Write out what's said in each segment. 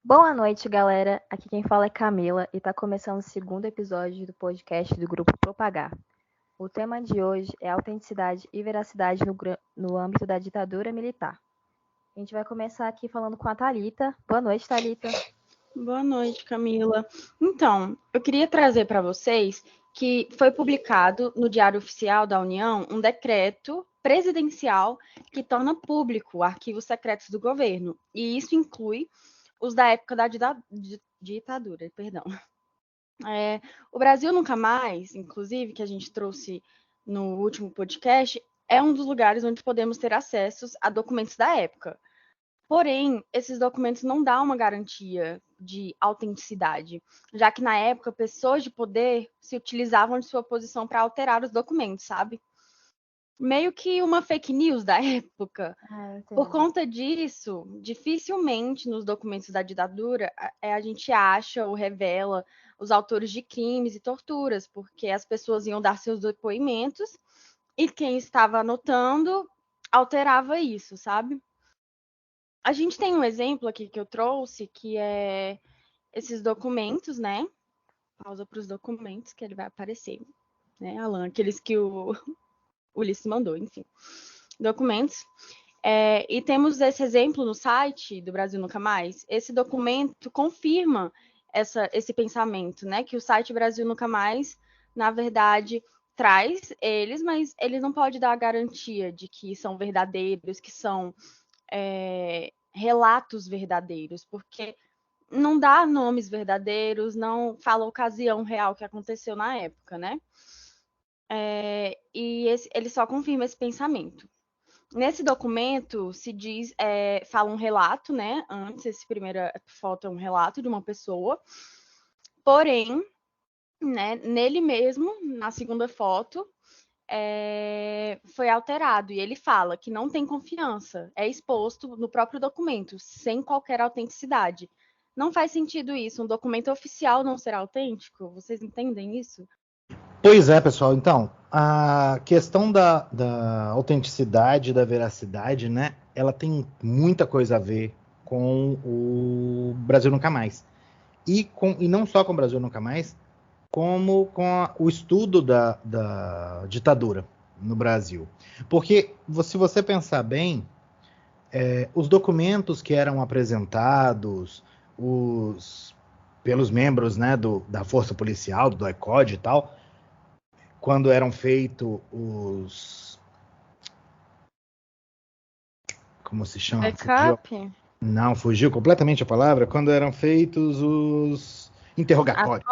Boa noite, galera. Aqui quem fala é Camila e está começando o segundo episódio do podcast do Grupo Propagar. O tema de hoje é autenticidade e veracidade no âmbito da ditadura militar. A gente vai começar aqui falando com a Thalita. Boa noite, Thalita. Boa noite, Camila. Então, eu queria trazer para vocês que foi publicado no Diário Oficial da União um decreto presidencial que torna público arquivos secretos do governo. E isso inclui os da época da ditadura, perdão. O Brasil Nunca Mais, inclusive, que a gente trouxe no último podcast, é um dos lugares onde podemos ter acessos a documentos da época. Porém, esses documentos não dão uma garantia de autenticidade, já que na época pessoas de poder se utilizavam de sua posição para alterar os documentos, sabe? Meio que uma fake news da época. Por conta disso, dificilmente nos documentos da ditadura a gente acha ou revela os autores de crimes e torturas, porque as pessoas iam dar seus depoimentos e quem estava anotando alterava isso, sabe? A gente tem um exemplo aqui que eu trouxe, que é esses documentos, né? Pausa para os documentos, que ele vai aparecer, né, Alan? Aqueles que o Ulisses mandou, enfim. Documentos. E temos esse exemplo no site do Brasil Nunca Mais. Esse documento confirma esse pensamento, né? Que o site Brasil Nunca Mais, na verdade, traz eles, mas eles não podem dar a garantia de que são verdadeiros, que são relatos verdadeiros, porque não dá nomes verdadeiros, não fala a ocasião real que aconteceu na época, né? Ele só confirma esse pensamento. Nesse documento se diz, fala um relato, né? Antes, essa primeira foto é um relato de uma pessoa, porém, né, nele mesmo, na segunda foto, foi alterado e ele fala que não tem confiança, é exposto no próprio documento, sem qualquer autenticidade. Não faz sentido isso, um documento oficial não ser autêntico? Vocês entendem isso? Pois é, pessoal. Então, a questão da autenticidade, da veracidade, né? Ela tem muita coisa a ver com o Brasil Nunca Mais. E não só com o Brasil Nunca Mais, como com o estudo da ditadura no Brasil. Porque, se você pensar bem, os documentos que eram apresentados pelos membros, né, da Força Policial, do DOI-CODE e tal, quando eram feitos os... Como se chama? Backup? Não, fugiu completamente a palavra. Quando eram feitos os interrogatórios.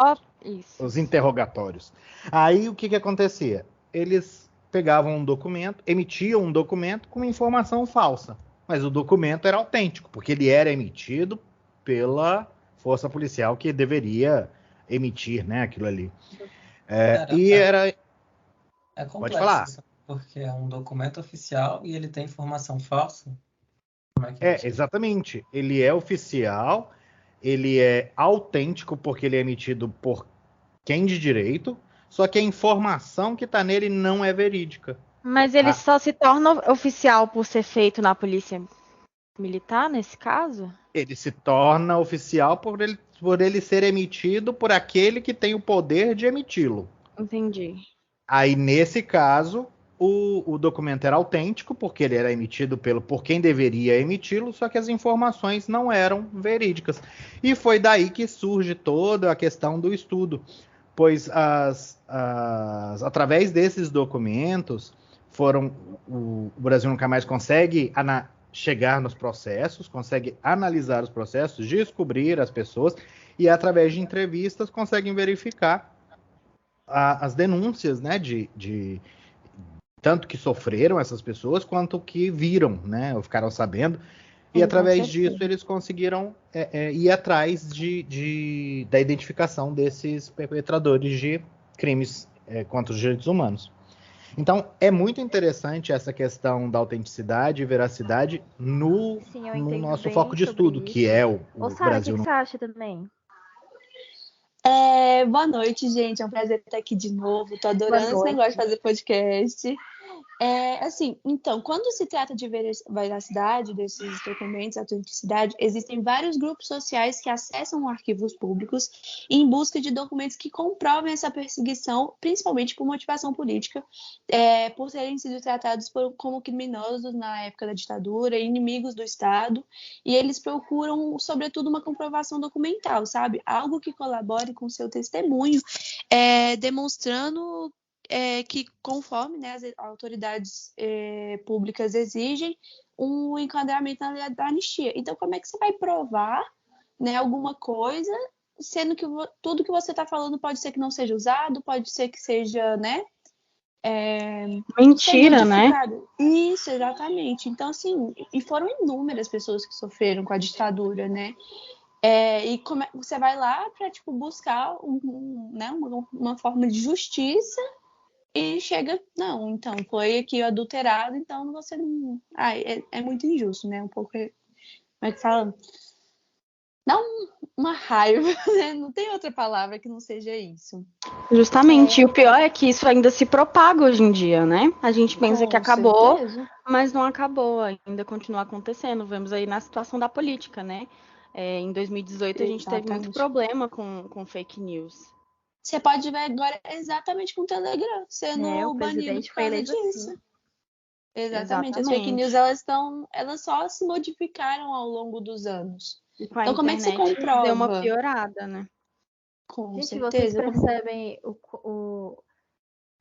Os interrogatórios. Aí o que acontecia? Eles pegavam um documento, emitiam um documento com informação falsa. Mas o documento era autêntico, porque ele era emitido pela força policial que deveria emitir, né, aquilo ali. É complexo, pode falar. Porque é um documento oficial e ele tem informação falsa. Como é que exatamente. Ele é oficial, ele é autêntico porque ele é emitido por quem de direito, só que a informação que está nele não é verídica. Mas ele só se torna oficial por ser feito na polícia militar, nesse caso? Ele se torna oficial por ele ser emitido por aquele que tem o poder de emiti-lo. Entendi. Aí, nesse caso, o documento era autêntico, porque ele era emitido por quem deveria emiti-lo, só que as informações não eram verídicas. E foi daí que surge toda a questão do estudo, pois através desses documentos, o Brasil Nunca Mais consegue chegar nos processos, consegue analisar os processos, descobrir as pessoas, e através de entrevistas conseguem verificar as denúncias, né, de tanto que sofreram essas pessoas, quanto que viram, né, ou ficaram sabendo, e através disso eles conseguiram ir atrás da identificação desses perpetradores de crimes contra os direitos humanos. Então, é muito interessante essa questão da autenticidade e veracidade no nosso foco de estudo, que é o Brasil. O que você acha também? Boa noite, gente. É um prazer estar aqui de novo. Tô adorando esse negócio de fazer podcast. Assim, então, quando se trata de veracidade desses documentos, autenticidade, existem vários grupos sociais que acessam arquivos públicos em busca de documentos que comprovem essa perseguição, principalmente por motivação política, por terem sido tratados como criminosos na época da ditadura, inimigos do Estado, e eles procuram, sobretudo, uma comprovação documental, sabe? Algo que colabore com seu testemunho, demonstrando que, conforme, né, as autoridades públicas exigem, um enquadramento na lei da anistia. Então, como é que você vai provar, né, alguma coisa, sendo que tudo que você está falando pode ser que não seja usado, pode ser que seja, né? Mentira, né? Isso, exatamente. Então, assim, e foram inúmeras pessoas que sofreram com a ditadura, né? E você vai lá para, tipo, buscar uma forma de justiça. E chega, não, então, foi aqui adulterado, então você não... é muito injusto, né? Um pouco, como é que fala? Dá uma raiva, né? Não tem outra palavra que não seja isso. Justamente, e o pior é que isso ainda se propaga hoje em dia, né? A gente pensa que acabou, certeza. Mas não acabou, ainda continua acontecendo. Vemos aí na situação da política, né? Em 2018 a gente teve muito problema com fake news. Você pode ver agora exatamente com o Telegram sendo banido por causa disso. Assim. Exatamente. As fake news, elas só se modificaram ao longo dos anos. Então, como é que você comprova? Deu uma piorada, né? Com gente, certeza. vocês percebem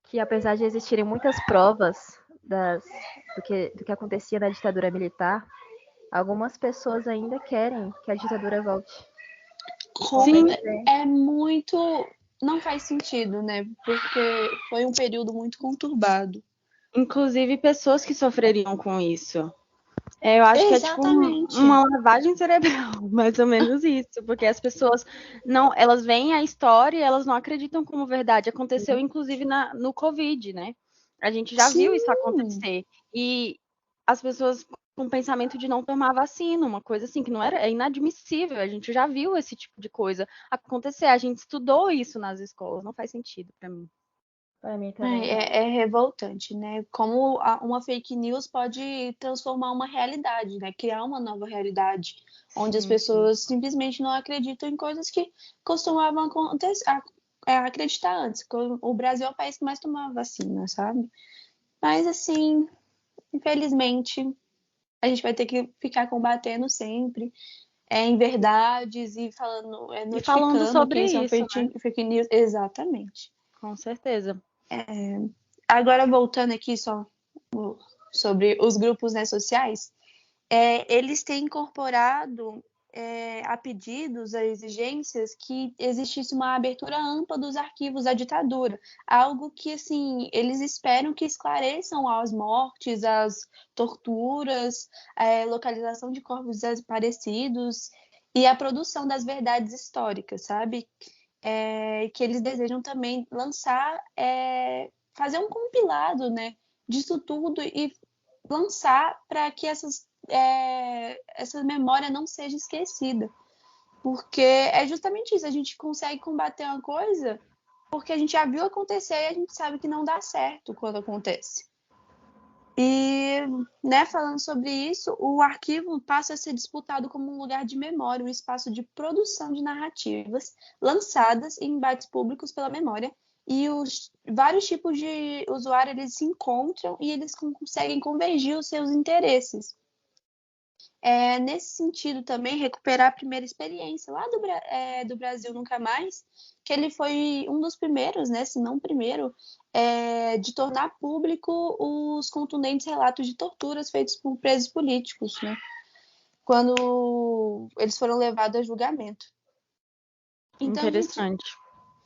que apesar de existirem muitas provas do que acontecia na ditadura militar, algumas pessoas ainda querem que a ditadura volte. Sim, é muito... Não faz sentido, né? Porque foi um período muito conturbado. Inclusive, pessoas que sofreriam com isso. Eu acho que é tipo uma lavagem cerebral, mais ou menos isso. Porque as pessoas elas veem a história e elas não acreditam como verdade. Aconteceu, inclusive, no Covid, né? A gente já viu isso acontecer. E as pessoas com o pensamento de não tomar vacina, uma coisa assim, que não é inadmissível. A gente já viu esse tipo de coisa acontecer. A gente estudou isso nas escolas. Não faz sentido para mim. Para mim também. É revoltante, né? Como uma fake news pode transformar uma realidade, né? Criar uma nova realidade, onde as pessoas simplesmente não acreditam em coisas que costumavam acreditar antes. O Brasil é o país que mais tomava vacina, sabe? Mas, assim, infelizmente, a gente vai ter que ficar combatendo sempre em verdades e notificando sobre isso, fake news. Exatamente. Com certeza. Agora, voltando aqui só sobre os grupos, né, sociais, eles têm incorporado a pedidos, a exigências, que existisse uma abertura ampla dos arquivos da ditadura. Algo que, assim, eles esperam que esclareçam as mortes, as torturas, a localização de corpos desaparecidos e a produção das verdades históricas, sabe? Que eles desejam também lançar, fazer um compilado, né, disso tudo e lançar para que essa memória não seja esquecida. Porque é justamente isso, a gente consegue combater uma coisa porque a gente já viu acontecer e a gente sabe que não dá certo quando acontece. E, né, falando sobre isso, o arquivo passa a ser disputado como um lugar de memória, um espaço de produção de narrativas lançadas em embates públicos pela memória, e os vários tipos de usuário eles se encontram e eles conseguem convergir os seus interesses. Nesse sentido também, recuperar a primeira experiência lá do Brasil Nunca Mais, que ele foi um dos primeiros, né, se não o primeiro, de tornar público os contundentes relatos de torturas feitos por presos políticos, né, quando eles foram levados a julgamento. Então, interessante.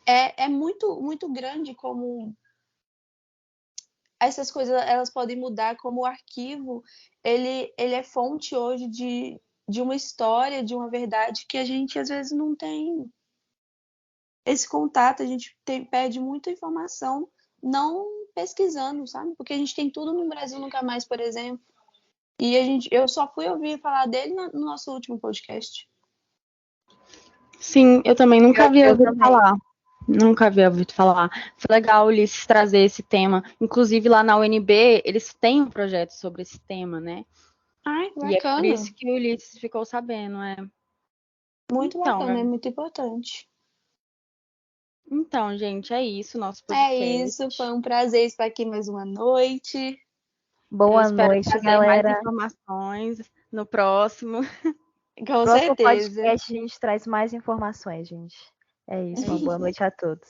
É muito, muito grande como essas coisas elas podem mudar, como o arquivo ele é fonte hoje de uma história, de uma verdade que a gente às vezes não tem esse contato, a gente perde muita informação não pesquisando, sabe? Porque a gente tem tudo no Brasil Nunca Mais, por exemplo, e eu só fui ouvir falar dele no nosso último podcast. Sim, eu também nunca havia ouvido falar. Nunca havia ouvido falar. Foi legal, Ulisses, trazer esse tema. Inclusive, lá na UNB, eles têm um projeto sobre esse tema, né? Ai, E é por bacana. isso que o Ulisses ficou sabendo, Muito Então, bacana, é muito importante. Então, gente, é isso, nosso É podcast. isso, foi um prazer estar aqui mais uma noite. Eu Boa espero noite, trazer galera. mais informações no próximo. Com Próximo certeza. podcast a gente traz mais informações, gente. É isso, uma boa noite a todos.